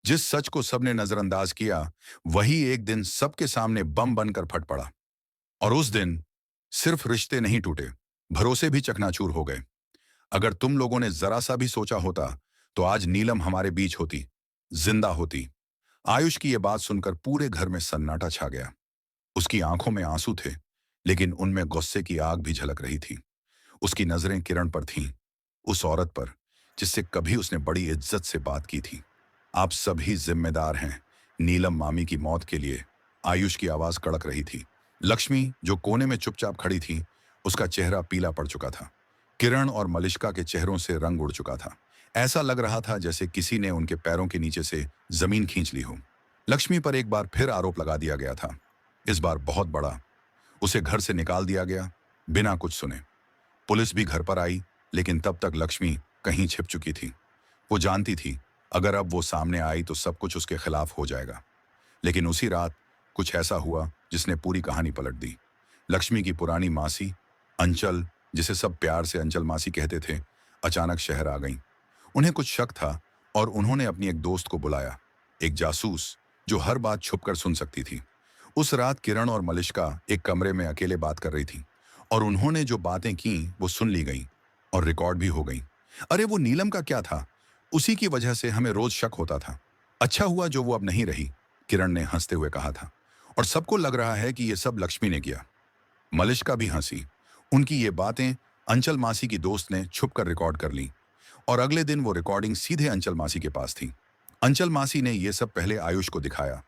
जिस सच को सबने नजरअंदाज किया, वही एक दिन सबके सामने बम बनकर फट पड़ा। और उस दिन सिर्फ रिश्ते नहीं टूटे, भरोसे भी चकनाचूर हो गए। अगर तुम लोगों ने जरा सा भी सोचा होता, तो आज नीलम हमारे बीच होती, जिंदा होती। आयुष की यह बात सुनकर पूरे घर में सन्नाटा छा गया। उसकी आंखों में आंसू थे, लेकिन उनमें गुस्से की आग भी झलक रही थी। उसकी नजरें किरण पर थीं, उस औरत पर जिससे कभी उसने बड़ी इज्जत से बात की थी। आप सभी जिम्मेदार हैं नीलम मामी की मौत के लिए। आयुष की आवाज कड़क रही थी। लक्ष्मी, जो कोने में चुपचाप खड़ी थी, उसका चेहरा पीला पड़ चुका था। किरण और मलिष्का के चेहरों से रंग उड़ चुका था। ऐसा लग रहा था जैसे किसी ने उनके पैरों के नीचे से जमीन खींच ली हो। लक्ष्मी पर एक बार फिर आरोप लगा दिया गया था, इस बार बहुत बड़ा। उसे घर से निकाल दिया गया, बिना कुछ सुने। पुलिस भी घर पर आई, लेकिन तब तक लक्ष्मी कहीं छिप चुकी थी। वो जानती थी, अगर अब वो सामने आई तो सब कुछ उसके खिलाफ हो जाएगा। लेकिन उसी रात कुछ ऐसा हुआ जिसने पूरी कहानी पलट दी। लक्ष्मी की पुरानी मासी, अंचल, जिसे सब प्यार से अंचल मासी कहते थे, अचानक शहर आ गई। उन्हें कुछ शक था और उन्होंने अपनी एक दोस्त को बुलाया, एक जासूस जो हर बात छुपकर सुन सकती थी। उस रात किरण और मलिष्का एक कमरे में अकेले बात कर रही थी, और उन्होंने जो बातें की वो सुन ली गई और रिकॉर्ड भी हो गई। अरे वो नीलम का क्या था, उसी की वजह से हमें रोज शक होता था। अच्छा हुआ जो वो अब नहीं रही, किरण ने हंसते हुए कहा था। और सबको लग रहा है कि ये सब लक्ष्मी ने किया। मलिष्का भी हंसी। उनकी ये बातें अंचल मासी की दोस्त ने छुप कर रिकॉर्ड कर ली, और अगले दिन वो रिकॉर्डिंग सीधे अंचल मासी के पास थी। अंचल मासी ने ये सब पहले आयुष को दिखाया।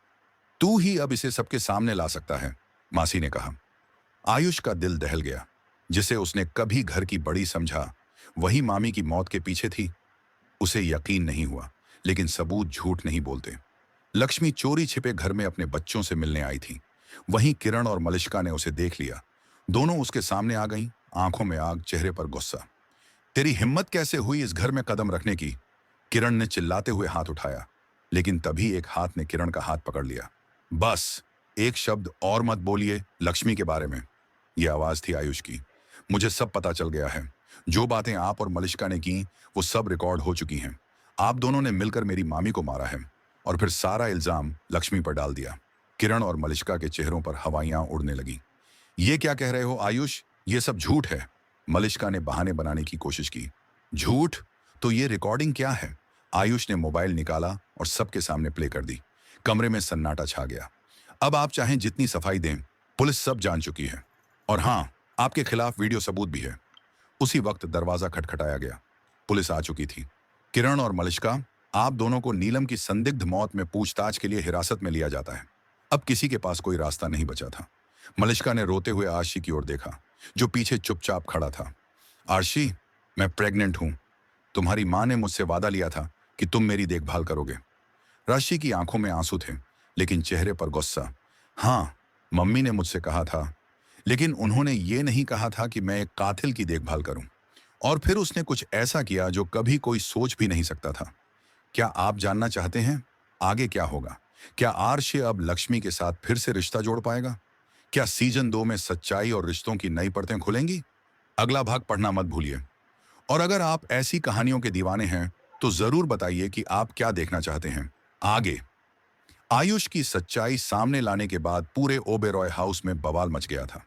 तू ही अब इसे सबके सामने ला सकता है, मासी ने कहा। आयुष का दिल दहल गया। जिसे उसने कभी घर की बड़ी समझा, वही मामी की मौत के पीछे थी। उसे यकीन नहीं हुआ, लेकिन सबूत झूठ नहीं बोलते। लक्ष्मी चोरी छिपे घर में अपने बच्चों से मिलने आई थी। वहीं किरण और मलिष्का ने उसे देख लिया। दोनों उसके सामने आ गईं, आंखों में आग, चेहरे पर गुस्सा। तेरी हिम्मत कैसे हुई इस घर में कदम रखने की? किरण ने चिल्लाते हुए हाथ उठाया, लेकिन तभी एक हाथ ने किरण का हाथ पकड़ लिया। बस, एक शब्द और मत बोलिए लक्ष्मी के बारे में। यह आवाज थी आयुष की। मुझे सब पता चल गया है। जो बातें आप और मलिष्का ने की, वो सब रिकॉर्ड हो चुकी हैं। आप दोनों ने मिलकर मेरी मामी को मारा है, और फिर सारा इल्जाम लक्ष्मी पर डाल दिया। किरण और मलिष्का के चेहरों पर हवाइयां उड़ने लगी। ये क्या कह रहे हो आयुष? ये सब झूठ है। मलिष्का ने बहाने बनाने की कोशिश की। झूठ? तो ये रिकॉर्डिंग क्या है? आयुष ने मोबाइल निकाला और सबके सामने प्ले कर दी। कमरे में सन्नाटा छा गया। अब आप चाहें जितनी सफाई दें, पुलिस सब जान चुकी है। और हाँ, आपके खिलाफ वीडियो सबूत भी है। उसी वक्त दरवाजा खटखटाया गया। पुलिस आ चुकी थी। किरण और मलिष्का, आप दोनों को नीलम की संदिग्ध मौत में पूछताछ के लिए हिरासत में लिया जाता है। अब किसी के पास कोई रास्ता नहीं बचा था। मलिष्का ने रोते हुए आरशी की ओर देखा, जो पीछे चुपचाप खड़ा था। आरशी, मैं प्रेग्नेंट हूं। तुम्हारी मां ने मुझसे वादा लिया था कि तुम मेरी देखभाल करोगे। राशि की आंखों में आंसू थे, लेकिन चेहरे पर गुस्सा। हाँ, मम्मी ने मुझसे कहा था, लेकिन उन्होंने ये नहीं कहा था कि मैं एक कातिल की देखभाल करूं। और फिर उसने कुछ ऐसा किया जो कभी कोई सोच भी नहीं सकता था। क्या आप जानना चाहते हैं आगे क्या होगा? क्या आरशे अब लक्ष्मी के साथ फिर से रिश्ता जोड़ पाएगा? क्या सीजन 2 में सच्चाई और रिश्तों की नई परतें खुलेंगी? अगला भाग पढ़ना मत भूलिए। और अगर आप ऐसी कहानियों के दीवाने हैं, तो जरूर बताइए कि आप क्या देखना चाहते हैं आगे। आयुष की सच्चाई सामने लाने के बाद पूरे ओबेरॉय हाउस में बवाल मच गया था।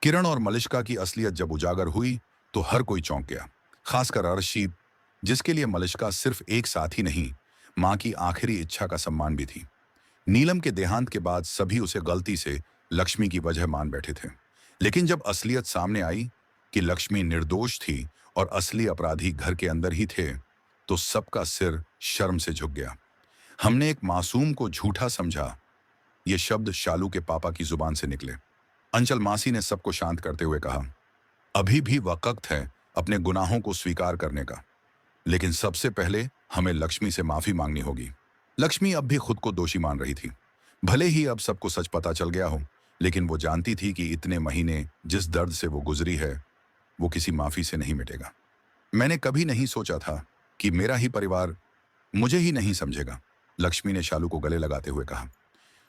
किरण और मलिष्का की असलियत जब उजागर हुई, तो हर कोई चौंक गया, खासकर अर्शी, जिसके लिए मलिष्का सिर्फ एक साथी नहीं, मां की आखिरी इच्छा का सम्मान भी थी। नीलम के देहांत के बाद सभी उसे गलती से लक्ष्मी की वजह मान बैठे थे। लेकिन जब असलियत सामने आई कि लक्ष्मी निर्दोष थी और असली अपराधी घर के अंदर ही थे, तो सबका सिर शर्म से झुक गया। हमने एक मासूम को झूठा समझा, ये शब्द शालू के पापा की जुबान से निकले। अंचल मासी ने सबको शांत करते हुए कहा, अभी भी वक्त है अपने गुनाहों को स्वीकार करने का, लेकिन सबसे पहले हमें लक्ष्मी से माफी मांगनी होगी। लक्ष्मी अब भी खुद को दोषी मान रही थी। भले ही अब सबको सच पता चल गया हो, लेकिन वो जानती थी कि इतने महीने जिस दर्द से वो गुजरी है, वो किसी माफी से नहीं मिटेगा। मैंने कभी नहीं सोचा था कि मेरा ही परिवार मुझे ही नहीं समझेगा, लक्ष्मी ने शालू को गले लगाते हुए कहा।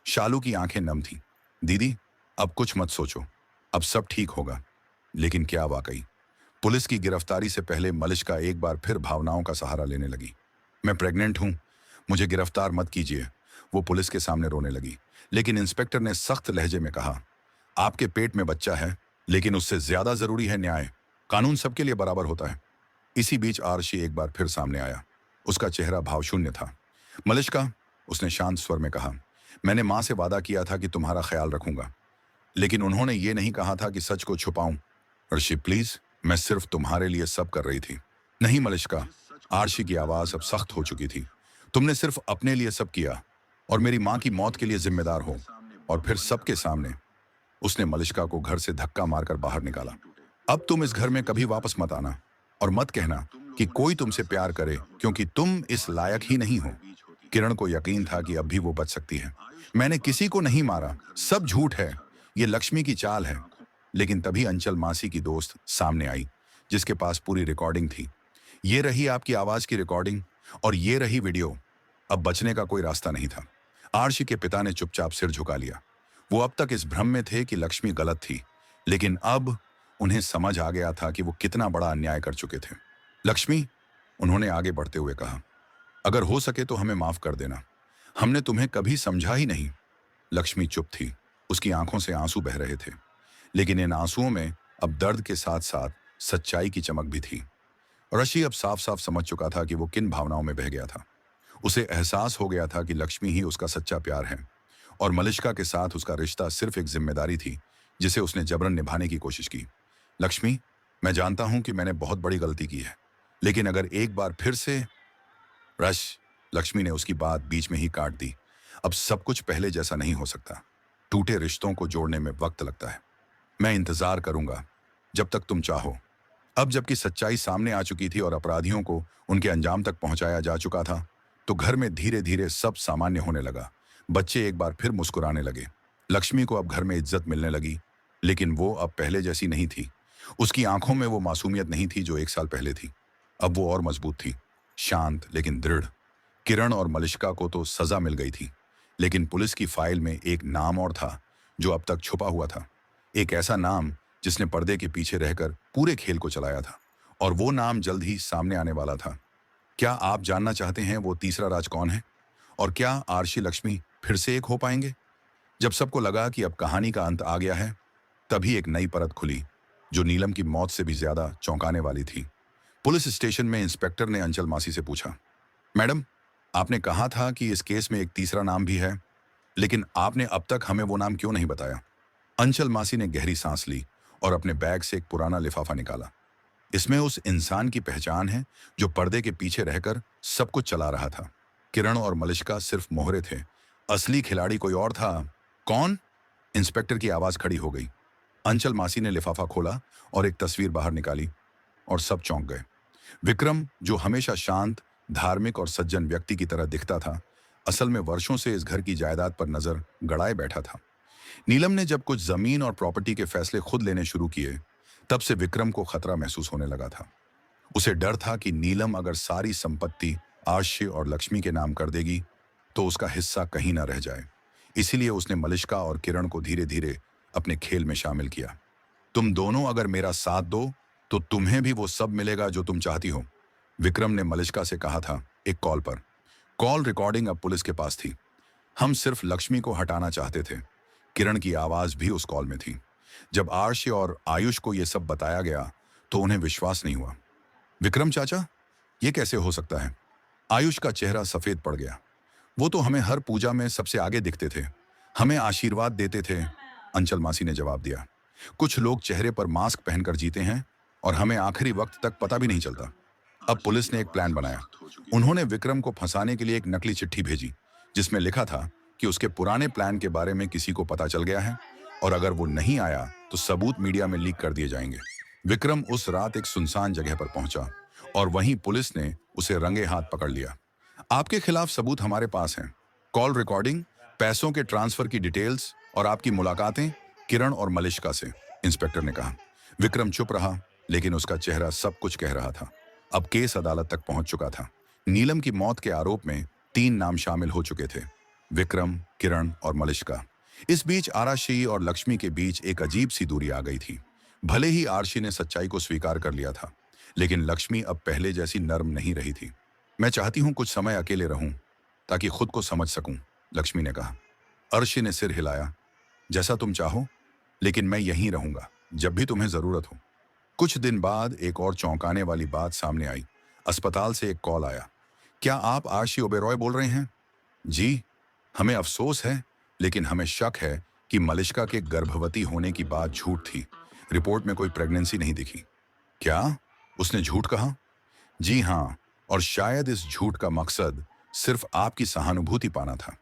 शालू की आंखें नम थीं। दीदी, अब कुछ मत सोचो, अब सब ठीक होगा। लेकिन क्या वाकई? पुलिस की गिरफ्तारी से पहले मलिष्का एक बार फिर भावनाओं का सहारा लेने लगी। मैं प्रेग्नेंट हूं, मुझे गिरफ्तार मत कीजिए। वो पुलिस के सामने रोने लगी, लेकिन इंस्पेक्टर ने सख्त लहजे में कहा, आपके पेट में बच्चा है, लेकिन उससे ज्यादा जरूरी है न्याय। कानून सबके लिए बराबर होता है। इसी बीच आरशी एक बार फिर सामने आया। उसका चेहरा भावशून्य था। मलिष्का, उसने शांत स्वर में कहा, मैंने मां से वादा किया था कि तुम्हारा ख्याल रखूंगा, लेकिन उन्होंने ये नहीं कहा था कि सच को छुपाऊं। अर्शी प्लीज, मैं सिर्फ तुम्हारे लिए सब कर रही थी। नहीं मलिष्का, आरशी की आवाज अब सख्त हो चुकी थी। तुमने सिर्फ अपने लिए सब किया और मेरी मां की मौत के लिए जिम्मेदार हो। और फिर सबके सामने उसने मलिष्का को घर से धक्का मारकर बाहर निकाला। अब तुम इस घर में कभी वापस मत आना और मत कहना कि कोई तुमसे प्यार करे, क्योंकि तुम इस लायक ही नहीं हो। किरण को यकीन था कि अब भी वो बच सकती है। मैंने किसी को नहीं मारा, सब झूठ है, ये लक्ष्मी की चाल है। लेकिन तभी अंचल मासी की दोस्त सामने आई, जिसके पास पूरी रिकॉर्डिंग थी। ये रही आपकी आवाज की रिकॉर्डिंग और ये रही वीडियो। अब बचने का कोई रास्ता नहीं था। आरशी के पिता ने चुपचाप सिर झुका लिया। वो अब तक इस भ्रम में थे कि लक्ष्मी गलत थी, लेकिन अब उन्हें समझ आ गया था कि वो कितना बड़ा अन्याय कर चुके थे। लक्ष्मी, उन्होंने आगे बढ़ते हुए कहा, अगर हो सके तो हमें माफ कर देना। हमने तुम्हें कभी समझा ही नहीं। लक्ष्मी चुप थी। उसकी आंखों से आंसू बह रहे थे, लेकिन इन आंसुओं में अब दर्द के साथ साथ सच्चाई की चमक भी थी। ऋषि अब साफ साफ समझ चुका था कि वो किन भावनाओं में बह गया था। उसे एहसास हो गया था कि लक्ष्मी ही उसका सच्चा प्यार है और मलिष्का के साथ उसका रिश्ता सिर्फ एक जिम्मेदारी थी जिसे उसने जबरन निभाने की कोशिश की। लक्ष्मी, मैं जानता हूं कि मैंने बहुत बड़ी गलती की है, लेकिन अगर एक बार फिर से रश लक्ष्मी ने उसकी बात बीच में ही काट दी। अब सब कुछ पहले जैसा नहीं हो सकता। टूटे रिश्तों को जोड़ने में वक्त लगता है। मैं इंतजार करूंगा जब तक तुम चाहो। अब जबकि सच्चाई सामने आ चुकी थी और अपराधियों को उनके अंजाम तक पहुंचाया जा चुका था, तो घर में धीरे धीरे सब सामान्य होने लगा। बच्चे एक बार फिर मुस्कुराने लगे। लक्ष्मी को अब घर में इज्जत मिलने लगी, लेकिन वो अब पहले जैसी नहीं थी। उसकी आंखों में वो मासूमियत नहीं थी जो एक साल पहले थी। अब वो और मजबूत थी, शांत लेकिन दृढ़। किरण और मलिष्का को तो सजा मिल गई थी, लेकिन पुलिस की फाइल में एक नाम और था जो अब तक छुपा हुआ था। एक ऐसा नाम जिसने पर्दे के पीछे रहकर पूरे खेल को चलाया था, और वो नाम जल्द ही सामने आने वाला था। क्या आप जानना चाहते हैं वो तीसरा राज कौन है? और क्या आरशी लक्ष्मी फिर से एक हो पाएंगे? जब सबको लगा कि अब कहानी का अंत आ गया है, तभी एक नई परत खुली जो नीलम की मौत से भी ज्यादा चौंकाने वाली थी। पुलिस स्टेशन में इंस्पेक्टर ने अंचल मासी से पूछा, मैडम, आपने कहा था कि इस केस में एक तीसरा नाम भी है, लेकिन आपने अब तक हमें वो नाम क्यों नहीं बताया? अंचल मासी ने गहरी सांस ली और अपने बैग से एक पुराना लिफाफा निकाला। इसमें उस इंसान की पहचान है जो पर्दे के पीछे रहकर सब कुछ चला रहा था। किरण और मलिष्का सिर्फ मोहरे थे, असली खिलाड़ी कोई और था। कौन? इंस्पेक्टर की आवाज खड़ी हो गई। अंचल मासी ने लिफाफा खोला और एक तस्वीर बाहर निकाली, और सब चौंक गए। विक्रम, जो हमेशा शांत, धार्मिक और सज्जन व्यक्ति की तरह दिखता था, असल में वर्षों से इस घर की जायदाद पर नजर गड़ाए बैठा था। नीलम ने जब कुछ जमीन और प्रॉपर्टी के फैसले खुद लेने शुरू किए, तब से विक्रम को खतरा महसूस होने लगा था। उसे डर था कि नीलम अगर सारी संपत्ति आश्य और लक्ष्मी के नाम कर देगी, तो उसका हिस्सा कहीं ना रह जाए। इसीलिए उसने मलिष्का और किरण को धीरे धीरे अपने खेल में शामिल किया। तुम दोनों अगर मेरा साथ दो, तो तुम्हें भी वो सब मिलेगा जो तुम चाहती हो, विक्रम ने मलिष्का से कहा था एक कॉल पर। कॉल रिकॉर्डिंग अब पुलिस के पास थी। हम सिर्फ लक्ष्मी को हटाना चाहते थे। किरण की आवाज भी उस कॉल में थी। जब आर्श और आयुष को यह सब बताया गया, तो उन्हें विश्वास नहीं हुआ। विक्रम चाचा, ये कैसे हो सकता है? आयुष का चेहरा सफेद पड़ गया। वो तो हमें हर पूजा में सबसे आगे दिखते थे, हमें आशीर्वाद देते थे, अंचल मासी ने जवाब दिया। कुछ लोग चेहरे पर मास्क पहनकर जीते हैं और हमें आखिरी वक्त तक पता भी नहीं चलता। अब पुलिस ने एक प्लान बनाया। उन्होंने विक्रम को फंसाने के लिए एक नकली चिट्ठी भेजी, जिसमें लिखा था कि उसके पुराने प्लान के बारे में किसी को पता चल गया है, और अगर वो नहीं आया तो सबूत मीडिया में लीक कर दिए जाएंगे। विक्रम उस रात एक सुनसान जगह पर पहुंचा, और वहीं पुलिस ने उसे रंगे हाथ पकड़ लिया। आपके खिलाफ सबूत हमारे पास हैं, कॉल रिकॉर्डिंग, पैसों के ट्रांसफर की डिटेल्स और आपकी मुलाकातें किरण और मलिष्का से, इंस्पेक्टर ने कहा। विक्रम चुप रहा, लेकिन उसका चेहरा सब कुछ कह रहा था। अब केस अदालत तक पहुंच चुका था। नीलम की मौत के आरोप में 3 नाम शामिल हो चुके थे, विक्रम, किरण और मलिष्का। इस बीच आराशी और लक्ष्मी के बीच एक अजीब सी दूरी आ गई थी। भले ही आरशी ने सच्चाई को स्वीकार कर लिया था, लेकिन लक्ष्मी अब पहले जैसी नर्म नहीं रही थी। मैं चाहती हूं कुछ समय अकेले रहूं, ताकि खुद को समझ सकूं, लक्ष्मी ने कहा। अर्शी ने सिर हिलाया। जैसा तुम चाहो, लेकिन मैं यहीं रहूंगा जब भी तुम्हें जरूरत हो। कुछ दिन बाद एक और चौंकाने वाली बात सामने आई। अस्पताल से एक कॉल आया। क्या आप आशी ओबेरॉय बोल रहे हैं? जी। हमें अफसोस है, लेकिन हमें शक है कि मलिष्का के गर्भवती होने की बात झूठ थी। रिपोर्ट में कोई प्रेगनेंसी नहीं दिखी। क्या? उसने झूठ कहा? जी हाँ, और शायद इस झूठ का मकसद सिर्फ आपकी सहानुभूति पाना था।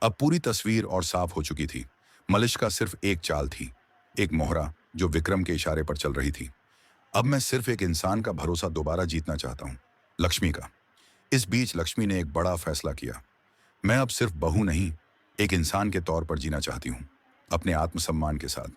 अब पूरी तस्वीर और साफ हो चुकी थी। मलिष्का सिर्फ एक चाल थी, एक मोहरा जो विक्रम के इशारे पर चल रही थी। अब मैं सिर्फ एक इंसान का भरोसा दोबारा जीतना चाहता हूँ, लक्ष्मी का। इस बीच लक्ष्मी ने एक बड़ा फैसला किया। मैं अब सिर्फ बहू नहीं, एक इंसान के तौर पर जीना चाहती हूँ, अपने आत्मसम्मान के साथ।